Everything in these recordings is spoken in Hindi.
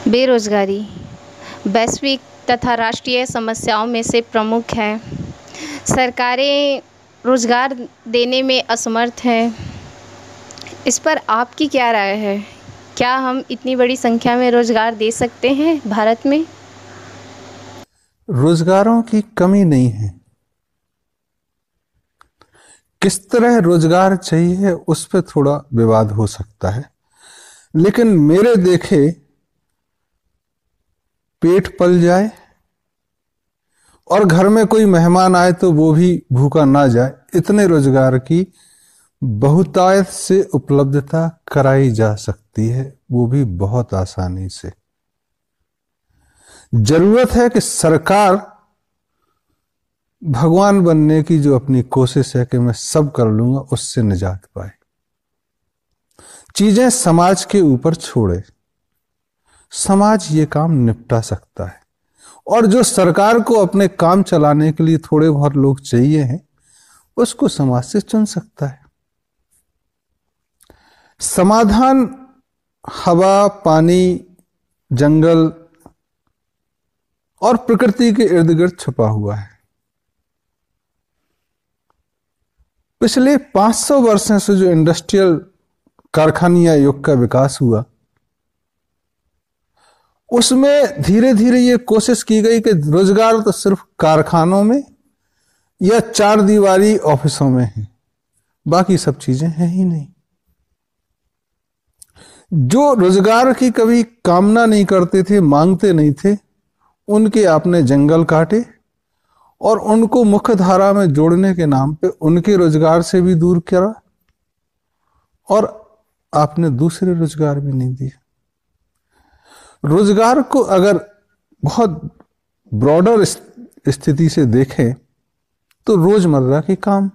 बेरोजगारी वैश्विक तथा राष्ट्रीय समस्याओं में से प्रमुख है। सरकारें रोजगार देने में असमर्थ हैं। इस पर आपकी क्या राय है? क्या हम इतनी बड़ी संख्या में रोजगार दे सकते हैं भारत में? रोजगारों की कमी नहीं है। किस तरह रोजगार चाहिए उस पर थोड़ा विवाद हो सकता है, लेकिन मेरे देखे पेट पल जाए और घर में कोई मेहमान आए तो वो भी भूखा ना जाए, इतने रोजगार की बहुतायत से उपलब्धता कराई जा सकती है, वो भी बहुत आसानी से। जरूरत है कि सरकार भगवान बनने की जो अपनी कोशिश है कि मैं सब कर लूंगा, उससे निजात पाए। चीजें समाज के ऊपर छोड़े, समाज ये काम निपटा सकता है। और जो सरकार को अपने काम चलाने के लिए थोड़े बहुत लोग चाहिए हैं, उसको समाज से चुन सकता है। समाधान हवा, पानी, जंगल और प्रकृति के इर्द गिर्द छुपा हुआ है। पिछले 500 वर्षों से जो इंडस्ट्रियल कारखानिया युग का विकास हुआ, उसमें धीरे धीरे ये कोशिश की गई कि रोजगार तो सिर्फ कारखानों में या चार दीवारी ऑफिसों में है, बाकी सब चीजें हैं ही नहीं। जो रोजगार की कभी कामना नहीं करते थे, मांगते नहीं थे, उनके आपने जंगल काटे और उनको मुख्य धारा में जोड़ने के नाम पे उनके रोजगार से भी दूर करा और आपने दूसरे रोजगार भी नहीं दिए। रोजगार को अगर बहुत ब्रॉडर स्थिति से देखें तो रोजमर्रा के काम,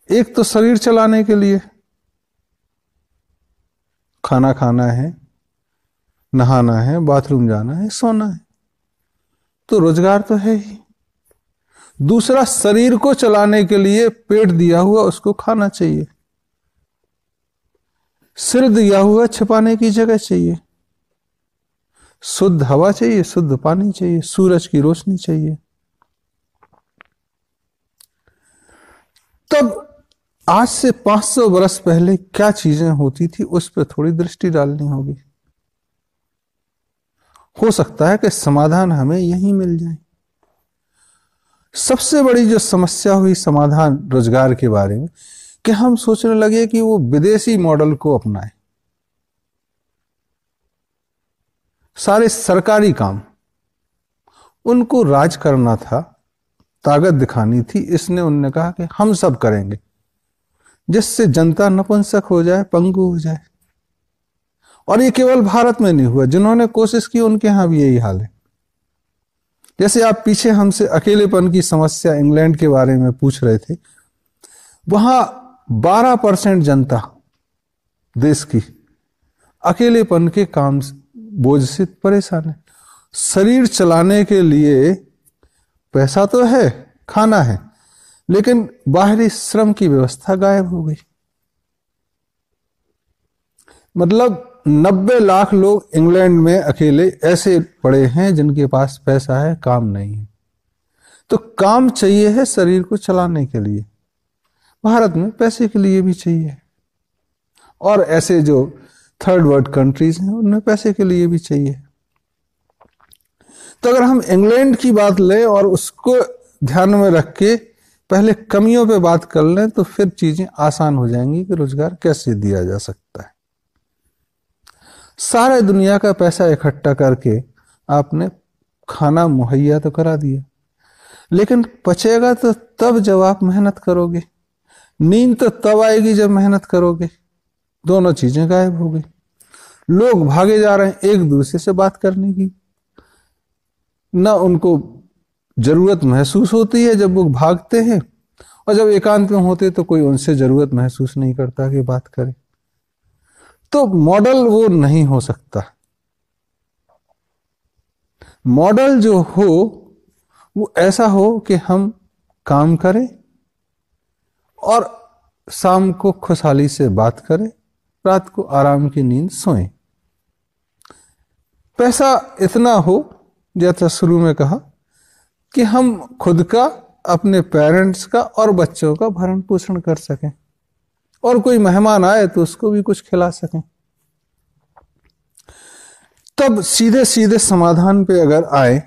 एक तो शरीर चलाने के लिए, खाना खाना है, नहाना है, बाथरूम जाना है, सोना है, तो रोजगार तो है ही। दूसरा, शरीर को चलाने के लिए पेट दिया हुआ, उसको खाना चाहिए। सिर दिया हुआ छिपाने की जगह चाहिए। शुद्ध हवा चाहिए, शुद्ध पानी चाहिए, सूरज की रोशनी चाहिए। तब आज से 500 वर्ष पहले क्या चीजें होती थी, उस पर थोड़ी दृष्टि डालनी होगी। हो सकता है कि समाधान हमें यहीं मिल जाए। सबसे बड़ी जो समस्या हुई समाधान रोजगार के बारे में, कि हम सोचने लगे कि वो विदेशी मॉडल को अपनाएं। सारे सरकारी काम उनको राज करना था, ताकत दिखानी थी, इसने उनने कहा कि हम सब करेंगे, जिससे जनता नपुंसक हो जाए, पंगु हो जाए। और ये केवल भारत में नहीं हुआ, जिन्होंने कोशिश की उनके यहां भी यही हाल है। जैसे आप पीछे हमसे अकेलेपन की समस्या इंग्लैंड के बारे में पूछ रहे थे, वहां 12% जनता देश की अकेलेपन के काम बोझ से परेशान है। शरीर चलाने के लिए पैसा तो है, खाना है, लेकिन बाहरी श्रम की व्यवस्था गायब हो गई। मतलब 90 लाख लोग इंग्लैंड में अकेले ऐसे पड़े हैं जिनके पास पैसा है, काम नहीं है। तो काम चाहिए है शरीर को चलाने के लिए, भारत में पैसे के लिए भी चाहिए, और ऐसे जो थर्ड वर्ल्ड कंट्रीज हैं उनमें पैसे के लिए भी चाहिए। तो अगर हम इंग्लैंड की बात लें और उसको ध्यान में रख के पहले कमियों पे बात कर लें, तो फिर चीजें आसान हो जाएंगी कि रोजगार कैसे दिया जा सकता है। सारे दुनिया का पैसा इकट्ठा करके आपने खाना मुहैया तो करा दिया, लेकिन पचेगा तो तब जब आप मेहनत करोगे। नींद तो तब आएगी जब मेहनत करोगे। दोनों चीजें गायब हो गई। लोग भागे जा रहे हैं एक दूसरे से बात करने की, ना उनको जरूरत महसूस होती है जब वो भागते हैं, और जब एकांत में होते तो कोई उनसे जरूरत महसूस नहीं करता कि बात करे। तो मॉडल वो नहीं हो सकता। मॉडल जो हो वो ऐसा हो कि हम काम करें और शाम को खुशहाली से बात करें, रात को आराम की नींद सोएं। पैसा इतना हो, जैसा शुरू में कहा, कि हम खुद का, अपने पेरेंट्स का और बच्चों का भरण पोषण कर सकें, और कोई मेहमान आए तो उसको भी कुछ खिला सकें। तब सीधे सीधे समाधान पे अगर आए,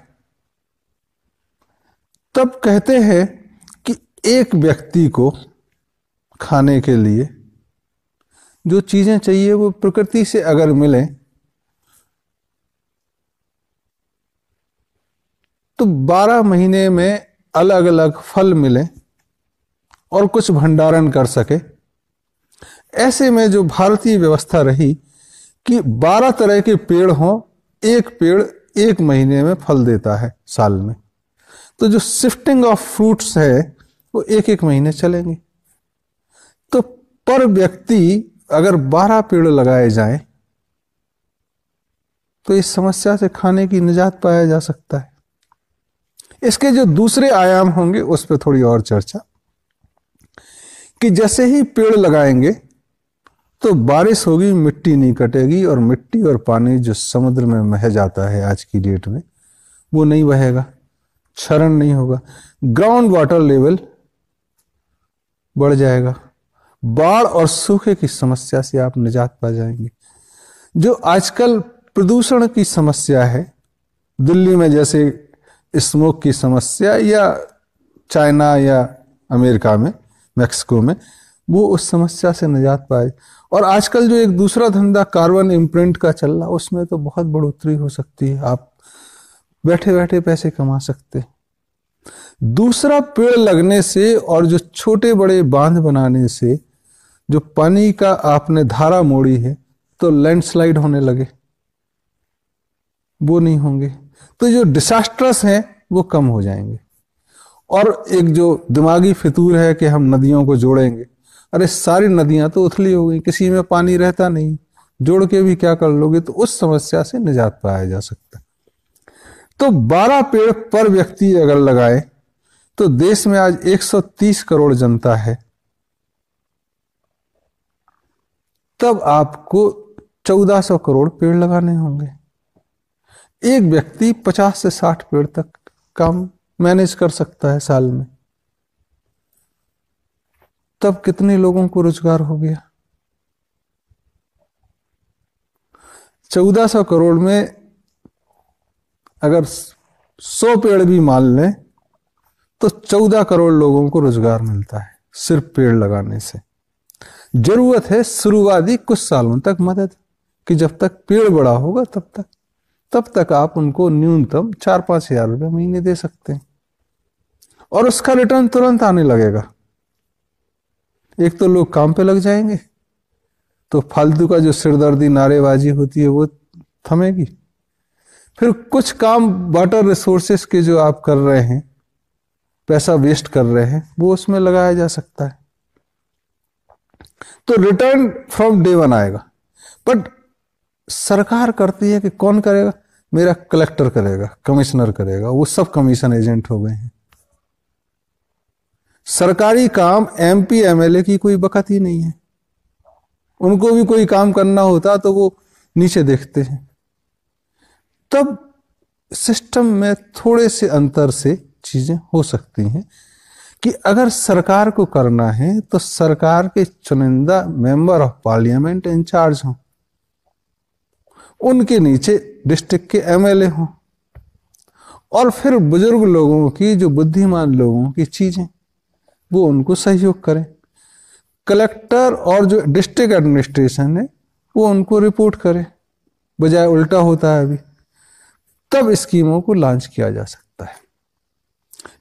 तब कहते हैं कि एक व्यक्ति को खाने के लिए जो चीजें चाहिए वो प्रकृति से अगर मिले, तो 12 महीने में अलग अलग फल मिले और कुछ भंडारण कर सके। ऐसे में जो भारतीय व्यवस्था रही कि 12 तरह के पेड़ हों, एक पेड़ 1 महीने में फल देता है साल में, तो जो शिफ्टिंग ऑफ फ्रूट्स है वो 1-1 महीने चलेंगे। तो पर व्यक्ति अगर 12 पेड़ लगाए जाएं तो इस समस्या से खाने की निजात पाया जा सकता है। इसके जो दूसरे आयाम होंगे उस पर थोड़ी और चर्चा, कि जैसे ही पेड़ लगाएंगे तो बारिश होगी, मिट्टी नहीं कटेगी, और मिट्टी और पानी जो समुद्र में बह जाता है आज की डेट में, वो नहीं बहेगा, क्षरण नहीं होगा, ग्राउंड वाटर लेवल बढ़ जाएगा, बाढ़ और सूखे की समस्या से आप निजात पा जाएंगे। जो आजकल प्रदूषण की समस्या है, दिल्ली में जैसे स्मोक की समस्या, या चाइना या अमेरिका में, मैक्सिको में, वो उस समस्या से निजात पाए। और आजकल जो एक दूसरा धंधा कार्बन इम्प्रिंट का चल रहा, उसमें तो बहुत बढ़ोतरी हो सकती है, आप बैठे बैठे पैसे कमा सकते। दूसरा, पेड़ लगने से और जो छोटे बड़े बांध बनाने से जो पानी का आपने धारा मोड़ी है, तो लैंडस्लाइड होने लगे, वो नहीं होंगे, तो जो डिसास्टर्स हैं वो कम हो जाएंगे। और एक जो दिमागी फितूर है कि हम नदियों को जोड़ेंगे, अरे सारी नदियां तो उथली हो गई, किसी में पानी रहता नहीं, जोड़ के भी क्या कर लोगे, तो उस समस्या से निजात पाया जा सकता है। तो 12 पेड़ पर व्यक्ति अगर लगाए तो देश में आज 130 करोड़ जनता है, तब आपको 1400 करोड़ पेड़ लगाने होंगे। एक व्यक्ति 50 से 60 पेड़ तक काम मैनेज कर सकता है साल में, तब कितने लोगों को रोजगार हो गया। 1400 करोड़ में अगर 100 पेड़ भी मान लें तो 14 करोड़ लोगों को रोजगार मिलता है सिर्फ पेड़ लगाने से। जरूरत है शुरुआती कुछ सालों तक मदद, कि जब तक पेड़ बड़ा होगा तब तक आप उनको न्यूनतम 4-5 हजार रुपये महीने दे सकते हैं, और उसका रिटर्न तुरंत आने लगेगा। एक तो लोग काम पे लग जाएंगे, तो फालतू का जो सिरदर्दी नारेबाजी होती है वो थमेगी। फिर कुछ काम वाटर रिसोर्सेस के जो आप कर रहे हैं, पैसा वेस्ट कर रहे हैं, वो उसमें लगाया जा सकता है, तो रिटर्न फ्रॉम डे 1 आएगा। बट सरकार करती है कि कौन करेगा, मेरा कलेक्टर करेगा, कमिश्नर करेगा, वो सब कमीशन एजेंट हो गए हैं। सरकारी काम एमपी एमएलए की कोई बकत ही नहीं है, उनको भी कोई काम करना होता तो वो नीचे देखते हैं। तब सिस्टम में थोड़े से अंतर से चीजें हो सकती हैं, कि अगर सरकार को करना है तो सरकार के चुनिंदा मेंबर ऑफ पार्लियामेंट इंचार्ज हों, उनके नीचे डिस्ट्रिक्ट के एमएलए हों, और फिर बुजुर्ग लोगों की, जो बुद्धिमान लोगों की चीजें, वो उनको सहयोग करें। कलेक्टर और जो डिस्ट्रिक्ट एडमिनिस्ट्रेशन है वो उनको रिपोर्ट करे, बजाय उल्टा होता है अभी। तब स्कीमों को लॉन्च किया जा सकता है।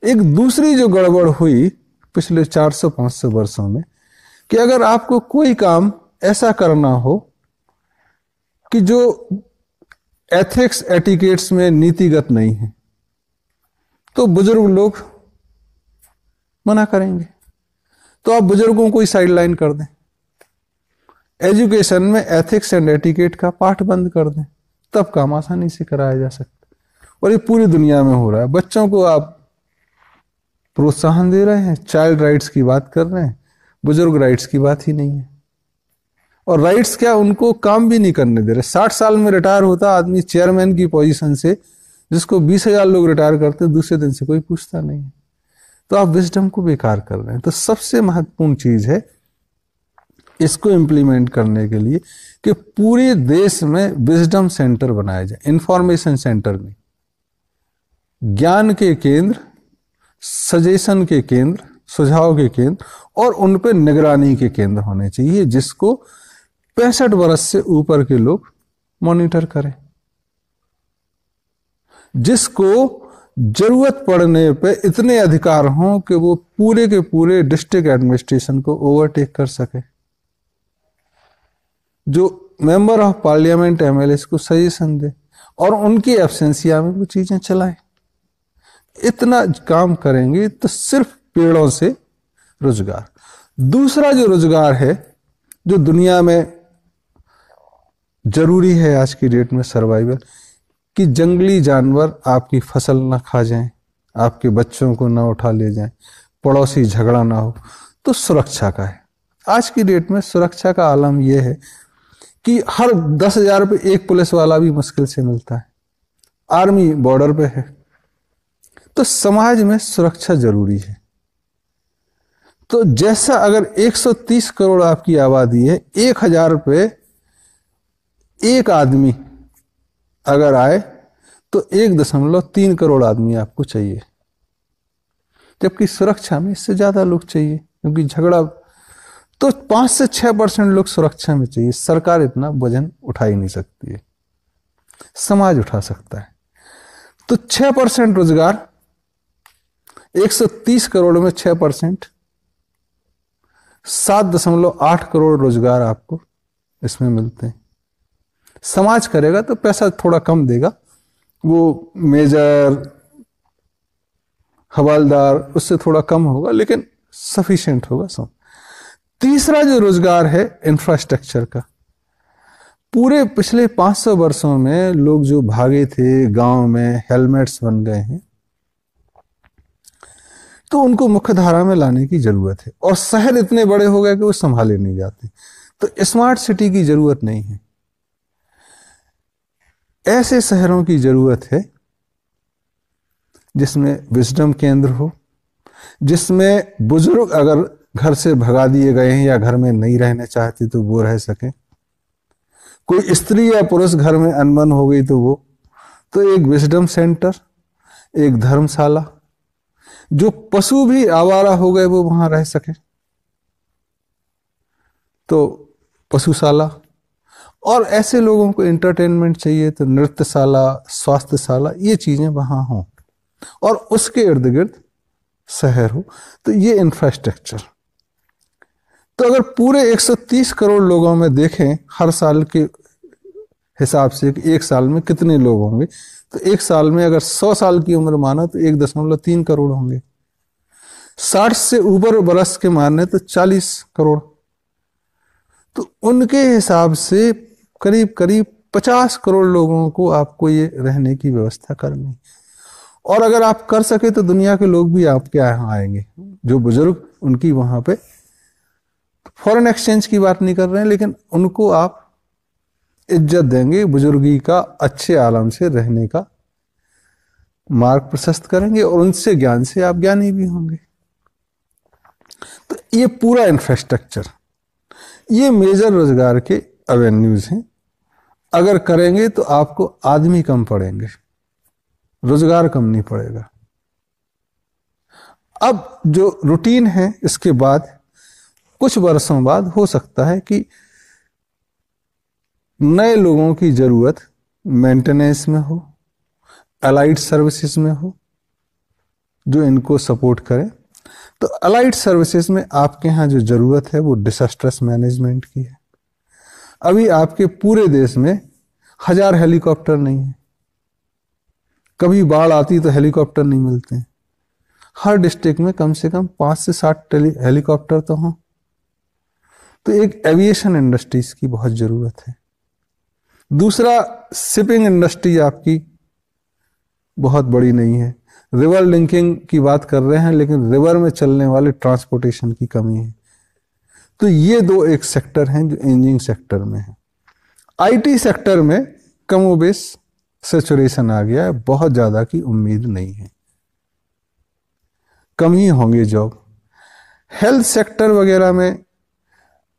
एक दूसरी जो गड़बड़ हुई पिछले 400-500 वर्षों में, कि अगर आपको कोई काम ऐसा करना हो कि जो एथिक्स एटिकेट्स में नीतिगत नहीं है, तो बुजुर्ग लोग मना करेंगे, तो आप बुजुर्गों को ही साइडलाइन कर दें। एजुकेशन में एथिक्स एंड एटिकेट का पाठ बंद कर दें, तब काम आसानी से कराया जा सकता है। और ये पूरी दुनिया में हो रहा है। बच्चों को आप प्रोत्साहन दे रहे हैं, चाइल्ड राइट्स की बात कर रहे हैं, बुजुर्ग राइट्स की बात ही नहीं है। और राइट्स क्या, उनको काम भी नहीं करने दे रहे। 60 साल में रिटायर होता आदमी चेयरमैन की पोजीशन से, जिसको 20,000 लोग रिटायर करते, दूसरे दिन से कोई पूछता नहीं है। तो आप विजडम को बेकार कर रहे हैं। तो सबसे महत्वपूर्ण चीज है इसको इम्प्लीमेंट करने के लिए कि पूरे देश में विजडम सेंटर बनाया जाए, इंफॉर्मेशन सेंटर नहीं, ज्ञान के केंद्र, सजेशन के केंद्र, सुझाव के केंद्र और उन पर निगरानी के केंद्र होने चाहिए, जिसको 65 वर्ष से ऊपर के लोग मॉनिटर करें, जिसको जरूरत पड़ने पे इतने अधिकार हों कि वो पूरे के पूरे डिस्ट्रिक्ट एडमिनिस्ट्रेशन को ओवरटेक कर सके, जो मेंबर ऑफ पार्लियामेंट एमएलए को सजेशन दे और उनकी एब्सेंसिया में वो चीजें चलाएं। इतना काम करेंगे तो सिर्फ पेड़ों से रोजगार। दूसरा जो रोजगार है, जो दुनिया में जरूरी है आज की डेट में सर्वाइवल, कि जंगली जानवर आपकी फसल ना खा जाएं, आपके बच्चों को ना उठा ले जाएं, पड़ोसी झगड़ा ना हो, तो सुरक्षा का है। आज की डेट में सुरक्षा का आलम यह है कि हर 10,000 पे एक पुलिस वाला भी मुश्किल से मिलता है, आर्मी बॉर्डर पे है। तो समाज में सुरक्षा जरूरी है। तो जैसा अगर 130 करोड़ आपकी आबादी है, 1,000 पे एक आदमी अगर आए तो 1.3 करोड़ आदमी आपको चाहिए, जबकि सुरक्षा में इससे ज्यादा लोग चाहिए, क्योंकि झगड़ा तो 5 से 6% लोग सुरक्षा में चाहिए। सरकार इतना वजन उठा ही नहीं सकती है, समाज उठा सकता है। तो 6% रोजगार, 130 करोड़ में 6%, 7.8 करोड़ रोजगार आपको इसमें मिलते हैं। समाज करेगा तो पैसा थोड़ा कम देगा, वो मेजर हवालदार उससे थोड़ा कम होगा, लेकिन सफिशिएंट होगा सब। तीसरा जो रोजगार है इंफ्रास्ट्रक्चर का, पूरे पिछले 500 वर्षों में लोग जो भागे थे गांव में, हेलमेट्स बन गए हैं, तो उनको मुख्य धारा में लाने की जरूरत है। और शहर इतने बड़े हो गए कि वो संभाले नहीं जाते, तो स्मार्ट सिटी की जरूरत नहीं है। ऐसे शहरों की जरूरत है जिसमें विजडम केंद्र हो, जिसमें बुजुर्ग अगर घर से भगा दिए गए हैं या घर में नहीं रहना चाहते तो वो रह सके, कोई स्त्री या पुरुष घर में अनबन हो गई तो वो, तो एक विजडम सेंटर, एक धर्मशाला, जो पशु भी आवारा हो गए वो वहां रह सके तो पशुशाला, और ऐसे लोगों को एंटरटेनमेंट चाहिए तो नृत्यशाला, स्वास्थ्यशाला, ये चीजें वहां हों, और उसके इर्द गिर्द शहर हो। तो ये इंफ्रास्ट्रक्चर। तो अगर पूरे 130 करोड़ लोगों में देखें हर साल के हिसाब से कि एक साल में कितने लोग होंगे, तो एक साल में अगर 100 साल की उम्र माना तो 1.3 करोड़ होंगे। 60 से ऊपर बरस के माने तो 40 करोड़। तो उनके हिसाब से करीब करीब 50 करोड़ लोगों को आपको ये रहने की व्यवस्था करनी। और अगर आप कर सके तो दुनिया के लोग भी आपके यहाँ आएंगे, जो बुजुर्ग उनकी वहां पे, फॉरेन एक्सचेंज की बात नहीं कर रहे हैं, लेकिन उनको आप इज्जत देंगे, बुजुर्गी का अच्छे आलम से रहने का मार्ग प्रशस्त करेंगे, और उनसे ज्ञान से आप ज्ञानी भी होंगे। तो ये पूरा इंफ्रास्ट्रक्चर, ये मेजर रोजगार के एवेन्यूज हैं। अगर करेंगे तो आपको आदमी कम पड़ेंगे, रोजगार कम नहीं पड़ेगा। अब जो रूटीन है, इसके बाद कुछ वर्षों बाद हो सकता है कि नए लोगों की जरूरत मेंटेनेंस में हो, अलाइड सर्विसेज में हो, जो इनको सपोर्ट करें। तो अलाइड सर्विसेज में आपके यहाँ जो जरूरत है वो डिजास्टर्स मैनेजमेंट की है। अभी आपके पूरे देश में 1000 हेलीकॉप्टर नहीं है, कभी बाढ़ आती तो हेलीकॉप्टर नहीं मिलते। हर डिस्ट्रिक्ट में कम से कम 5 से 7 हेलीकॉप्टर तो हों। तो एक एविएशन इंडस्ट्रीज की बहुत जरूरत है। दूसरा, शिपिंग इंडस्ट्री आपकी बहुत बड़ी नहीं है। रिवर लिंकिंग की बात कर रहे हैं, लेकिन रिवर में चलने वाले ट्रांसपोर्टेशन की कमी है। तो ये दो एक सेक्टर हैं जो इंजीनियरिंग सेक्टर में है। आईटी सेक्टर में कमोबेश सैचुरेशन आ गया है, बहुत ज़्यादा की उम्मीद नहीं है, कम ही होंगे जॉब। हेल्थ सेक्टर वगैरह में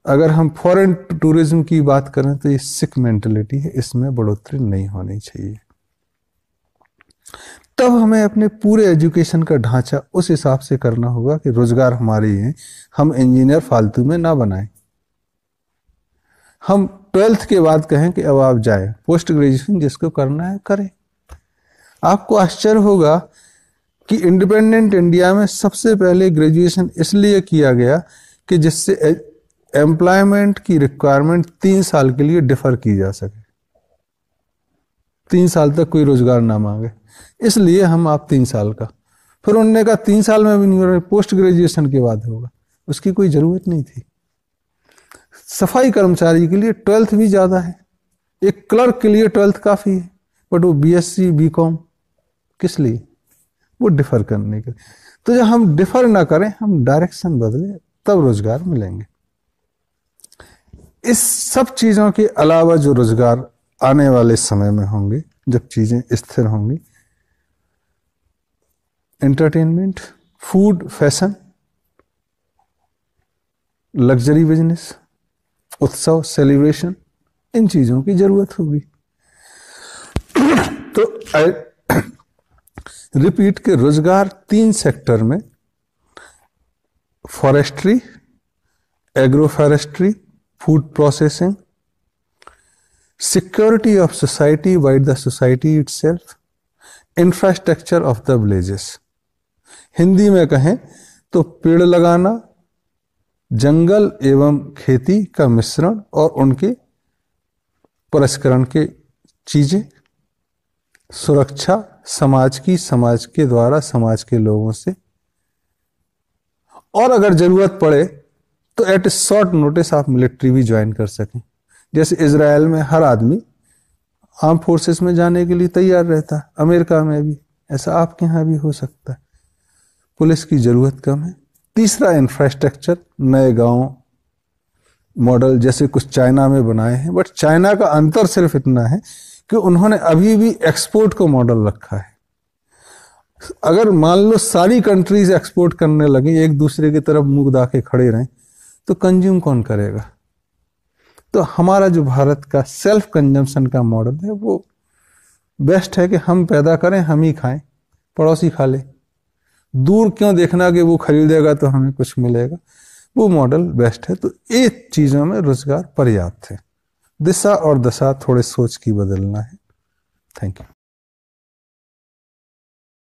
अगर हम फॉरेन टूरिज्म की बात करें तो ये सिक मेंटेलिटी है, इसमें बढ़ोतरी नहीं होनी चाहिए। तब हमें अपने पूरे एजुकेशन का ढांचा उस हिसाब से करना होगा कि रोजगार हमारे हैं, हम इंजीनियर फालतू में ना बनाएं। हम 12th के बाद कहें कि अब आप जाएं, पोस्ट ग्रेजुएशन जिसको करना है करें। आपको आश्चर्य होगा कि इंडिपेंडेंट इंडिया में सबसे पहले ग्रेजुएशन इसलिए किया गया कि जिससे एम्प्लॉयमेंट की रिक्वायरमेंट 3 साल के लिए डिफर की जा सके, 3 साल तक कोई रोजगार ना मांगे, इसलिए हम आप 3 साल का। फिर उन्होंने कहा 3 साल में भी नहीं हो रहा, पोस्ट ग्रेजुएशन के बाद होगा। उसकी कोई जरूरत नहीं थी। सफाई कर्मचारी के लिए 12th भी ज्यादा है, एक क्लर्क के लिए 12th काफी है, बट वो बीएससी बीकॉम किस लिए? वो डिफर करने के लिए। तो जब हम डिफर ना करें, हम डायरेक्शन बदले, तब रोजगार मिलेंगे। इस सब चीजों के अलावा जो रोजगार आने वाले समय में होंगे, जब चीजें स्थिर होंगी, entertainment, food, fashion, luxury business, उत्सव, सेलिब्रेशन, इन चीजों की जरूरत होगी। तो रिपीट के रोजगार 3 सेक्टर में, forestry, agro forestry, food processing, security of society by the society itself, infrastructure of the villages. Hindi में कहें तो पेड़ लगाना, जंगल एवं खेती का मिश्रण और उनके परिष्करण के चीजें, सुरक्षा समाज की, समाज के द्वारा समाज के लोगों से, और अगर जरूरत पड़े तो एट शॉर्ट नोटिस आप मिलिट्री भी ज्वाइन कर सकें। जैसे इजराइल में हर आदमी आर्म फोर्सेस में जाने के लिए तैयार रहता है, अमेरिका में भी ऐसा आपके यहां भी हो सकता है। पुलिस की जरूरत कम है। तीसरा, इंफ्रास्ट्रक्चर, नए गांव मॉडल जैसे कुछ चाइना में बनाए हैं, बट चाइना का अंतर सिर्फ इतना है कि उन्होंने अभी भी एक्सपोर्ट को मॉडल रखा है। अगर मान लो सारी कंट्रीज एक्सपोर्ट करने लगे, एक दूसरे की तरफ मुंह दा के खड़े रहें, तो कंज्यूम कौन करेगा? तो हमारा जो भारत का सेल्फ कंजम्पशन का मॉडल है, वो बेस्ट है कि हम पैदा करें, हम ही खाएं, पड़ोसी खा ले। दूर क्यों देखना कि वो खरीदेगा तो हमें कुछ मिलेगा? वो मॉडल बेस्ट है। तो ये चीजों में रोजगार पर्याप्त है। दिशा और दशा थोड़े सोच की बदलना है। Thank you.